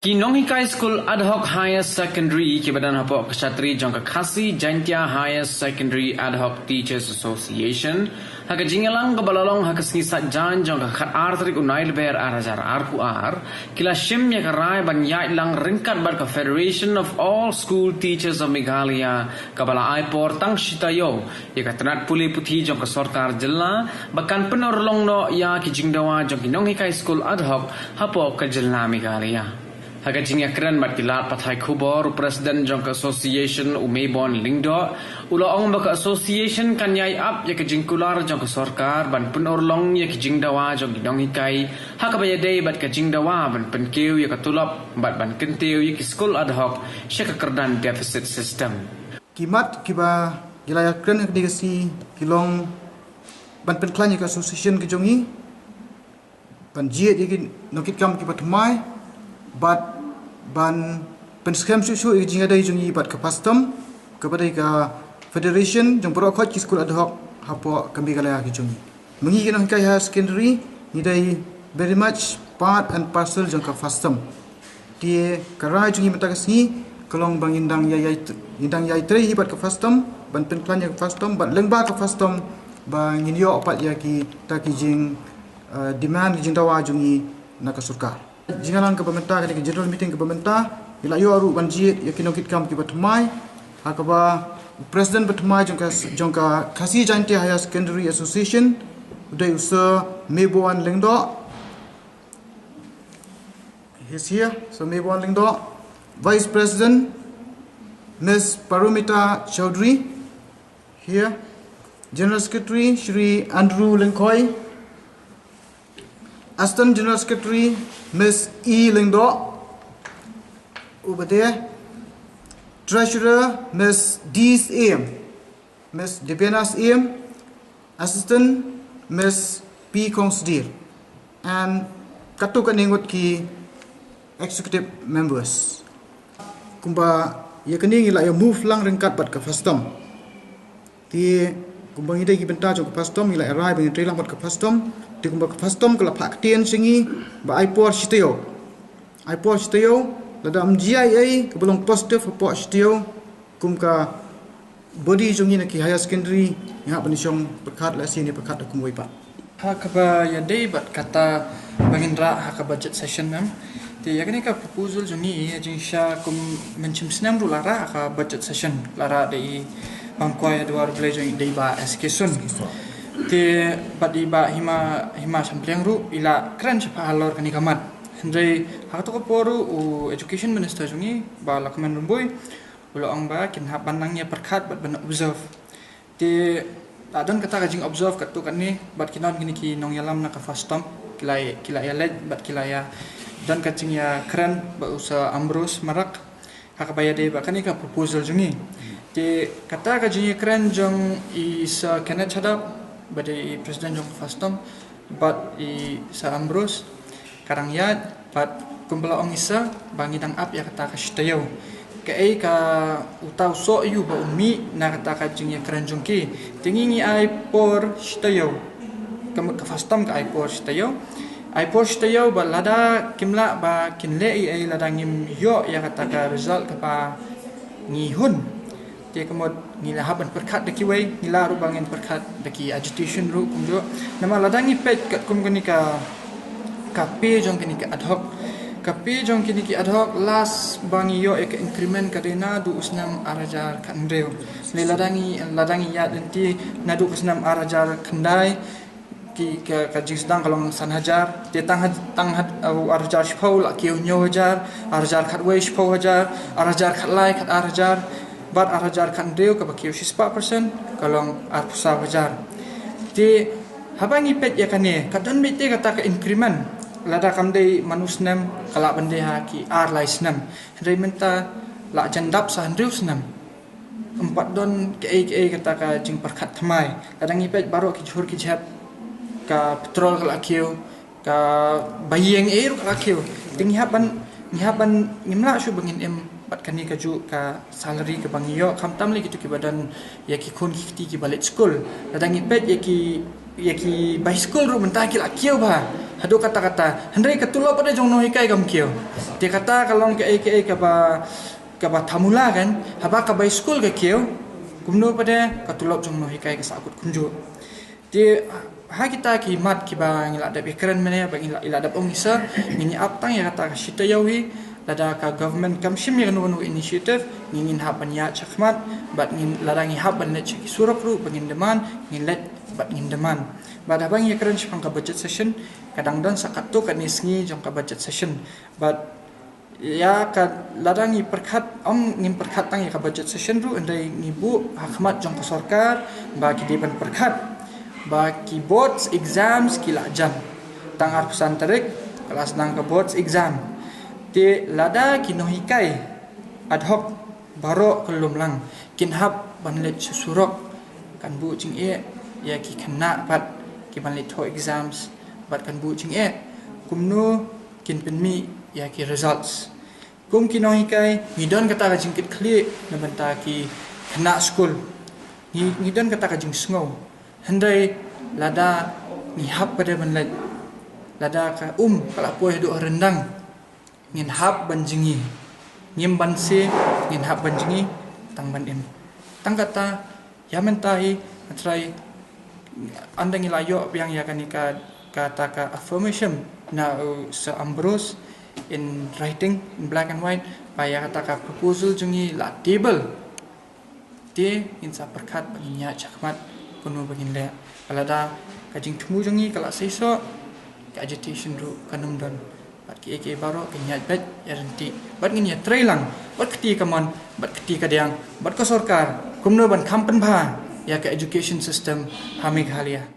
Kinong Hikai School Ad Hoc Higher Secondary ki badan hapok kesatri jangka khasi Jaintia Higher Secondary Ad Hoc Teachers Association haka jingalang kebalalong haka sengisat jan jangka khat artrik unail ber arajar arku ar kila shim ya karai ban yai lang ringkat bar ka Federation of All School Teachers of Meghalaya kabala aipor tang shitayo ya katrat puli puthi jangka sarkar jilla bakan penorlong no ya ki jingdawa jangki Kinong Hikai School Ad Hoc hapok ka jilla Meghalaya. Haka jingya keren mat kilat pathai khubor Presiden jangka Association umebon lingdo ulo ong baka association kan yai up ya ke jingkular jangka sarkar ban penorlong ya ke jingdawa jangki Kinong Hikai haka bayadei bat ke jingdawa ban penkiu ya ke tulap bat ban kentiu ya ke school ad hoc sya ke kerdan deficit system kimat kiba gilaya keren negasi kilong ban penklan ya ke association ke jongi ban jiet ya ke nokit kam kiba thmai bat ban penskem susu jinga dai jungi bat ke custom kepada ke federation jong pro khot ki school ad hoc hapo kami kala ki jungi mengi Kinong Hikai higher secondary ni dai very much part and parcel jong ke custom tie karai jungi matakasi kolong bang indang yai tri bat ke custom ban penklan ya ke custom ban lengba ke custom bang inyo opat ya ki ta ki jing demand jing dawa jungi na ke surkar jingalang ke pemerintah ke general meeting ke pemerintah ila yo aru banji yakin okit kam ki batmai hakaba president batmai jongka khasi Jaintia Higher Secondary Association udai usa meboan lengdo he's here so meboan lengdo vice president Ms Parumita Chaudhary here general secretary Shri Andrew Lengkoi Assistant General Secretary Ms. E. Lingdo over there. Treasurer Ms. D. A.M. Ms. Depenas A.M. Assistant Ms. P. Kongsdir and katukan ingot ki executive members. Kumba yakani ila ya move lang ringkat bat ka fastom. Ti kumba ngidai ki benta jong ka fastom ila arrive bang tri lang bat ka fastom. Di kumba ka fastom kala phak tien singi ba aipor shiteo lada MGIA ke belong positive po shiteo kumka body jongi na ki higher secondary ya panisong perkat la sini perkat akum wipa hakaba ya dei bat kata bangindra haka budget session nam ti yakni ka proposal jongi jinsha kum menchim snam ru lara ka budget session lara dei bangkwai dua blai jongi dei ba education ti badi ba hima sampliang ru ila kran chapa halor kani kamat hendrai hak to poru education minister jungi ba lakman rumboi ulo ang ba kin ha pandangnya perkhat bat ban observe ti adon kata kajing observe kat tu kan ni bat kinon kini ki nong yalam na ka fastom kila ya led bat kila ya dan kacing ya kran ba usa ambrus marak hak baya de ba kani ka proposal jungi ti kata kajing kran jong is kana chada badai presiden jong fastom bat i sa ambrus karang yat bat kumpala ong isa bangidang ap ya kata ka shtayo kai ka utau so yu ba umi na kata ka jingya kranjong ki tingingi ai por shtayo kam ka fastom ka ai por shtayo ba lada kimla ba kinle ai lada ngim yo ya kata ka result ka pa ngihun dia kemod ngila haban perkat deki wei ngila ru bangin perkat deki agitation ru kumjo nama ladangi pet kat kum kini ka kape jong kini ka ad hoc last bangi yo ek increment kadena du usnam arajar kandreu le ladangi ya denti nadu usnam arajar kandai ki ka jisdang kalong san hajar te tang arajar shpau la ki nyo hajar arajar khatwei shpau hajar arajar khatlai khat arajar bat arajar kan deu ka bakiu 4% kalong arpusa bajar ti habangi pet ya kane kadon bete kata ka increment lada kam dei manusnam kala bande ha ki ar laisnam rei menta la jandap sa handriu snam empat don ke kata ka jing perkat thmai kadang ipet baro ki chur ki jhat ka petrol kala kiu ka bayeng ru kala kiu tingi haban ngimla shu bangin em bat kani kaju ka salary ke bangiyo khamtam le gitu ki badan ya ki khon ki balik school ladang ipet ya ki by school ru mentah ki la kiu ba hadu kata-kata hendai ketulop pada jong noi kai kam kio dia kata kalau ke ba tamula kan haba ka bai school ke kio kumno pada ketulop jong noi kai ka sakut kunju dia ha kita ki mat ki ba ngila da bekran mene ba ngila ila da ongisa ngini aptang ya kata shita yawi lada ka government kam shim ya no initiative ngin hapan ya chakmat bat ngin larangi haban le chiki surakru bangin deman ngin let bat ngin deman bat abang ya keren chipang ka budget session kadang dan sakatu kan isngi jong ka budget session bat ya ka larangi perkhat ngin perkhat tang ya ka budget session ru andai ngibu hakmat jong ka sarkar ba ki deban perkhat ba ki boards exams ki lajam tangar pesan terik kelas nang ka boards exam ti lada kinohikai ad hoc baro kelum lang kinhab banlet susurok kan bu jing ya ki kena pat ki banlet ho exams bat kan bu jing kumnu kin penmi ya ki results kum kinohikai ngidon kata ka jingkit kli na banta ki kena school ngidon kata ka jing sngau hendai lada ngihab pada banlet lada ka kala poe do rendang ngin hab banjingi ngim banse ngin hab banjingi tang ban em tang kata ya mentahi atrai andang ilayo yang ya kanika kata ka affirmation na se Ambrose in writing in black and white paya kata ka proposal jungi la table te insa perkat baginya chakmat kuno bagin le kalada kajing tumu jungi kala seiso ka agitation ru kanum don bat ki baro kenyat bet yaranti bat nginya trailang bat keti kamon bat keti kadang bat ko sarkar kumno ban kampen pha ya ka education system ha Meghalaya